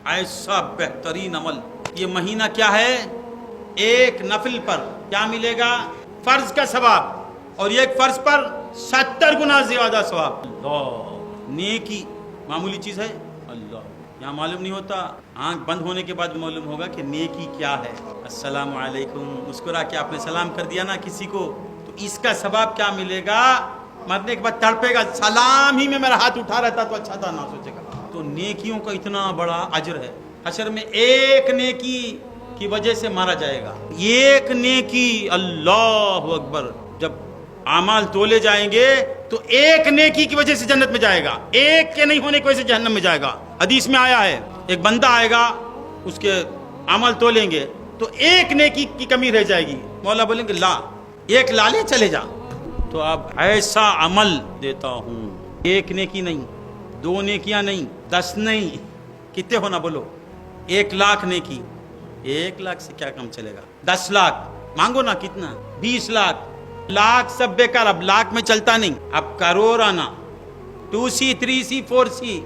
ایسا بہترین عمل. یہ مہینہ کیا ہے؟ ایک نفل پر کیا ملے گا؟ فرض کا ثواب، اور ایک فرض پر 70 گنا زیادہ ثواب. اللہ، نیکی معمولی چیز ہے؟ اللہ، یہاں معلوم نہیں ہوتا، آنکھ بند ہونے کے بعد معلوم ہوگا کہ نیکی کیا ہے. السلام علیکم مسکرا کے آپ نے سلام کر دیا نا کسی کو، تو اس کا ثواب کیا ملے گا؟ مرنے کے بعد تڑپے گا، سلام ہی میں میرا ہاتھ اٹھا رہتا تو اچھا تھا، نہ سوچے گا. تو نیکیوں کا اتنا بڑا اجر ہے. حشر میں ایک نیکی کی وجہ سے مارا جائے گا. ایک نیکی، اللہ اکبر، جب اعمال تولے جائیں گے تو ایک نیکی کی وجہ سے جنت میں جائے گا، ایک کے نہیں ہونے کی وجہ سے جہنم میں جائے گا. حدیث میں آیا ہے ایک بندہ آئے گا، اس کے اعمال تولیں گے تو ایک نیکی کی کمی رہ جائے گی. مولا بولیں گے لا، ایک لا لے چلے جا. تو اب ایسا عمل دیتا ہوں، ایک نیکی نہیں، 2 نیکیاں نہیں، 10 نہیں، کتنے ہونا بولو؟ 1 لاکھ نیکی. 1 لاکھ سے کیا کم چلے گا؟ 10 لاکھ مانگو نا، کتنا؟ 20 لاکھ. لاکھ سب بیکار، اب لاکھ میں چلتا نہیں، اب کروڑ آنا. 2C 3C 4C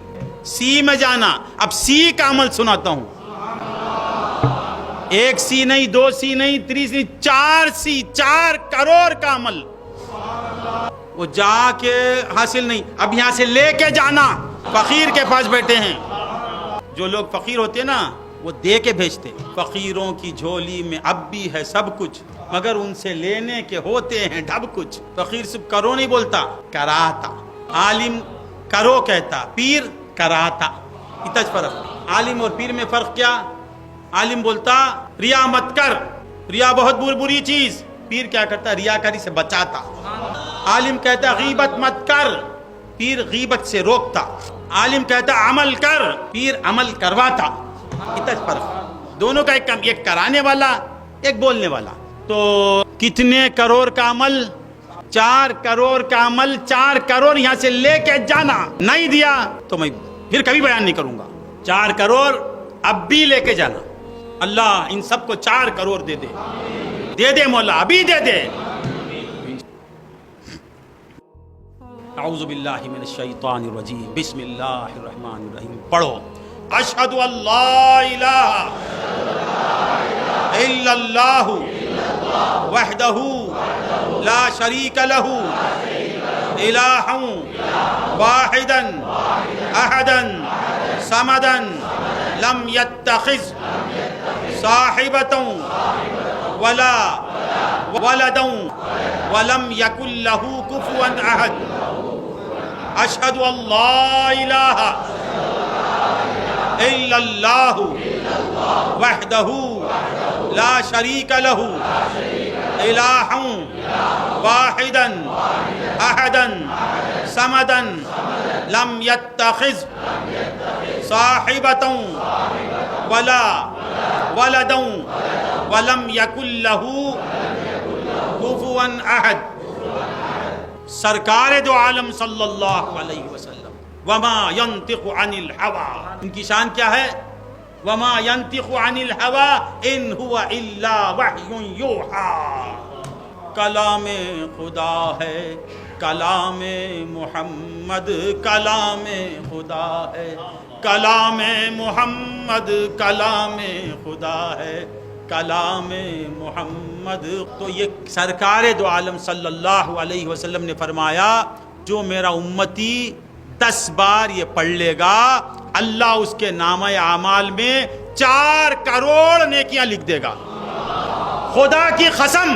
سی میں جانا. اب سی کا عمل سناتا ہوں. 1C نہیں، 2C نہیں، 3C، 4C، 4 کروڑ کا عمل. وہ جا کے حاصل نہیں، اب یہاں سے لے کے جانا. فقیر کے پاس بیٹھے ہیں، جو لوگ فقیر ہوتے ہیں نا وہ دے کے بھیجتے. فقیروں کی جھولی میں اب بھی ہے سب کچھ، مگر ان سے لینے کے ہوتے ہیں ڈھب کچھ. فقیر صرف کرو نہیں بولتا، کراتا. عالم کرو کہتا، پیر کراتا. اتنا فرق. عالم اور پیر میں فرق کیا؟ عالم بولتا ریا مت کر، ریا بہت بری چیز. پیر کیا کرتا؟ ریاکاری سے بچاتا. عالم کہتا غیبت مت کر، پیر غیبت سے روکتا. عالم کہتا عمل کر، پیر عمل کرواتا. اتنا فرق. دونوں کا ایک کرانے والا، ایک بولنے والا. تو کتنے کروڑ کا عمل؟ 4 کروڑ کا عمل. 4 کروڑ یہاں سے لے کے جانا. نہیں دیا تو میں پھر کبھی بیان نہیں کروں گا. 4 کروڑ اب بھی لے کے جانا. اللہ ان سب کو 4 کروڑ دے دے، دے دے مولا، ابھی دے دے. اعوذ باللہ من الشیطان الرجیم، بسم اللہ الرحمن الرحیم. پڑھو اشہد ان لا الہ الا اللہ وحدہ لا شریک لہ الہ واحدا احدا صمدا لم یتخذ صاحبۃ ولا ولدا ولم یکن لہ کفوا احد. اشہد ان لا الہ الا اللہ وحدہ لا شریک لہ الہ واحدا احدا صمدا لم یتخذ صاحبۃ ولا ولدا ولم یکن لہ کفوا احد. سرکار دو عالم صلی اللہ علیہ وسلم، وما ينطق عن الهوى، ان کی شان کیا ہے؟ وما ينطق عن الهوى ان هو الا وحی یوحى. کلام خدا ہے، کلام محمد کلام خدا ہے، کلام محمد کلام خدا ہے، کلام محمد. تو یہ سرکار دو عالم صلی اللہ علیہ وسلم نے فرمایا جو میرا امتی 10 بار یہ پڑھ لے گا، اللہ اس کے نامہ اعمال میں 4 کروڑ نیکیاں لکھ دے گا. خدا کی قسم،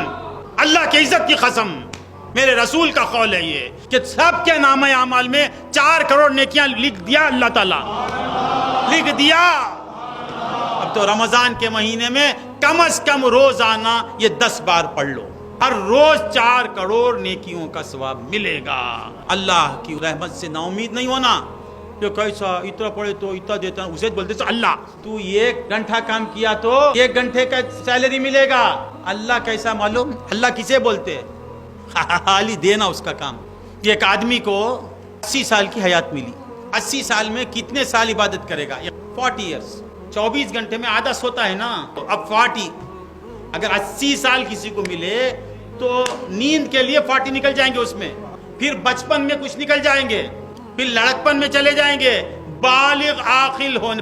اللہ کی عزت کی قسم، میرے رسول کا قول ہے یہ کہ سب کے نامہ اعمال میں 4 کروڑ نیکیاں لکھ دیا اللہ تعالیٰ، لکھ دیا. اب تو رمضان کے مہینے میں کم از کم روزانہ یہ 10 بار پڑھ لو، ہر روز 4 کروڑ نیکیوں کا ثواب ملے گا. اللہ کی رحمت سے نا امید نہیں ہونا. جو کیسا اتنا پڑھے تو اتنا دیتا، اسے بولتے اللہ تو 1 گھنٹہ کام کیا تو 1 گھنٹے کا سیلری ملے گا. اللہ کیسا معلوم؟ اللہ کسے بولتے؟ خالی دینا اس کا کام. ایک آدمی کو 80 سال کی حیات ملی، 80 سال میں کتنے سال عبادت کرے گا؟ 40 ایئرس. 24 گھنٹے میں آدھا سوتا ہے نا، اب 40. اگر 80 سال کسی کو ملے تو نیند کے لیے 40 نکل جائیں گے اس میں، پھر بچپن میں کچھ نکل جائیں گے، پھر لڑکپن میں چلے جائیں گے، بالغ عاقل ہونے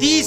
30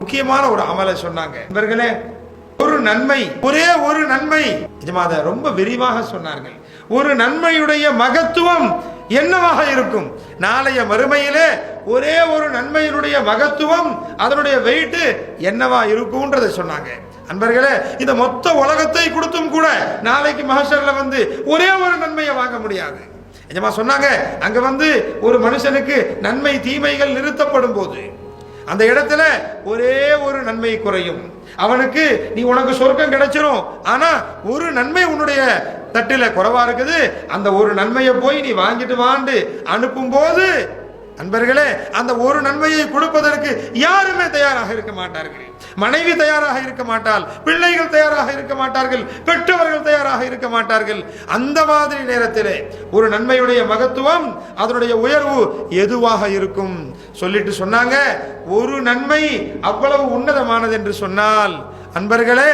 முக்கியமான ஒரு அமலை சொன்னாங்க நண்பர்களே, ஒரு நன்மை, ஒரே ஒரு நன்மை, இஜமாத ரொம்ப விரிவாக சொன்னார்கள். ஒரு நன்மையுடைய மகத்துவம் என்னவாக இருக்கும், நாளைய மறுமையிலே ஒரே ஒரு நன்மையினுடைய மகத்துவம், அதனுடைய வெயிட் என்னவா இருக்கும்ன்றதை சொன்னாங்க. அன்பர்களே, இந்த மொத்த உலகத்தை கொடுத்தும் கூட நாளைக்கு மஹ்ஷர்ல வந்து ஒரே ஒரு நன்மையை வாங்க முடியாது. நிஜமா சொன்னாங்க, அங்க வந்து ஒரு மனுஷனுக்கு நன்மை தீமைகள் நிறுத்தப்படும் போது அந்த இடத்துல ஒரே ஒரு நன்மை குறையும். அவனுக்கு நீ உனக்கு சொர்க்கம் கிடைச்சிரும், ஆனா ஒரு நன்மை உன்னுடைய தட்டில குறைவா இருக்குது, அந்த ஒரு நன்மையை போய் நீ வாங்கிட்டு வாண்டு அனுப்பும் போது அன்பர்களே, அந்த ஒரு நன்மையை கொடுப்பதற்கு யாருமே தயாராக இருக்க மாட்டார்கள். மனைவி தயாராக இருக்க மாட்டாள், பிள்ளைகள் தயாராக இருக்க மாட்டார்கள், பெற்றவர்கள் தயாராக இருக்க மாட்டார்கள். அந்த மாதிரி நேரத்திலே ஒரு நன்மையுடைய மகத்துவம், அதனுடைய உயர்வு எதுவாக இருக்கும் சொல்லிட்டு சொன்னாங்க. ஒரு நன்மை அவ்வளவு உன்னதமானது என்று சொன்னால் அன்பர்களே,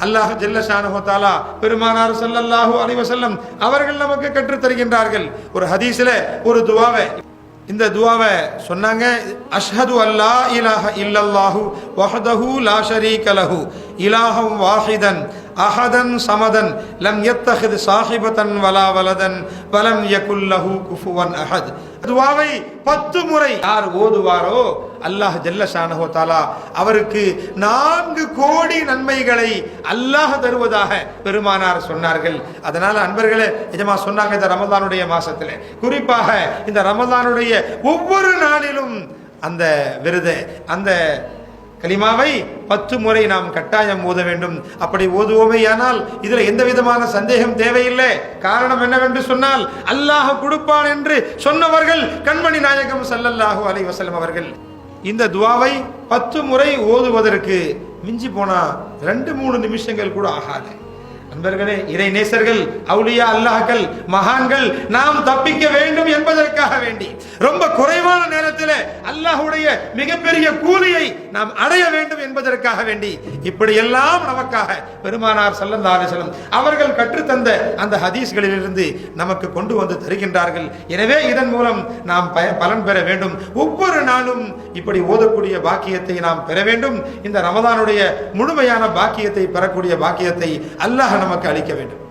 அல்லாஹ் ஜல்ல ஷானஹு தஆலா பெருமானார் ஸல்லல்லாஹு அலைஹி வஸல்லம் அவர்கள் நமக்கு கற்றுத் தருகின்றார்கள். ஒரு ஹதீஸ்ல ஒரு துஆவை, இந்த துஆவை சொன்னாங்க, அஷ்ஹது அல்லா இலாஹ இல்லல்லாஹு வஹ்தஹு லா ஷரீக லஹு இலாஹம் வாஹிதன் அஹதன் சமதன் லம் யத்தஹித் சாஹிபதன் வலா வலதன் வலம் யகுல் லஹு குஃபுவன் அஹத். துஆவை 10 முறை யார் ஓதுவாரோ அல்லாஹ் ஜல்ல ஷானஹு தஆலா அவருக்கு 4 கோடி நன்மைகளை அல்லாஹ் தருவதாக பெருமானார் சொன்னார்கள். அதனால அன்பர்களே, நிஜமா சொன்னாங்க, இந்த ரமலானுடைய மாசத்துல, குறிப்பாக இந்த ரமலானுடைய ஒவ்வொரு நாளிலும் அந்த விருதை, அந்த கலிமாவை 10 முறை நாம் கட்டாயம் ஓத வேண்டும். அப்படி ஓதுவோமேயானால் இதுல எந்த விதமான சந்தேகம் தேவையில்லை. காரணம் என்னவென்று சொன்னால், அல்லாஹ் கொடுப்பான் என்று சொன்னவர்கள் கண்மணி நாயகம் ஸல்லல்லாஹு அலைஹி வஸல்லம் அவர்கள். இந்த துஆவை 10 முறை ஓதுவதற்கு மிஞ்சி போனா 2-3 நிமிஷங்கள் கூட ஆகாது. அன்பர்களே, இறை நேசர்கள், அவுலியா அல்லாஹ்கள், மகான்கள், நாம் தப்பிக்க வேண்டும் என்பதற்காக வேண்டி ரொம்ப குறைவான நேரத்தில் அல்லாஹ்வுடைய மிகப்பெரிய கூலியை நாம் அடைய வேண்டும் என்பதற்காக வேண்டி இப்படியெல்லாம் நமக்காக பெருமானார் ஸல்லல்லாஹு அலைஹி வஸல்லம் அவர்கள் கற்றுத்தந்த அந்த ஹதீஸ்களிலிருந்து நமக்கு கொண்டு வந்து தருகின்றார்கள். எனவே இதன் மூலம் நாம் பலன் பெற வேண்டும். ஒவ்வொரு நாளும் இப்படி ஓதக்கூடிய பாக்கியத்தை நாம் பெற வேண்டும். இந்த ரமதானுடைய முழுமையான பாக்கியத்தை பெறக்கூடிய பாக்கியத்தை அல்லாஹ் நமக்கு அளிக்க வேண்டும்.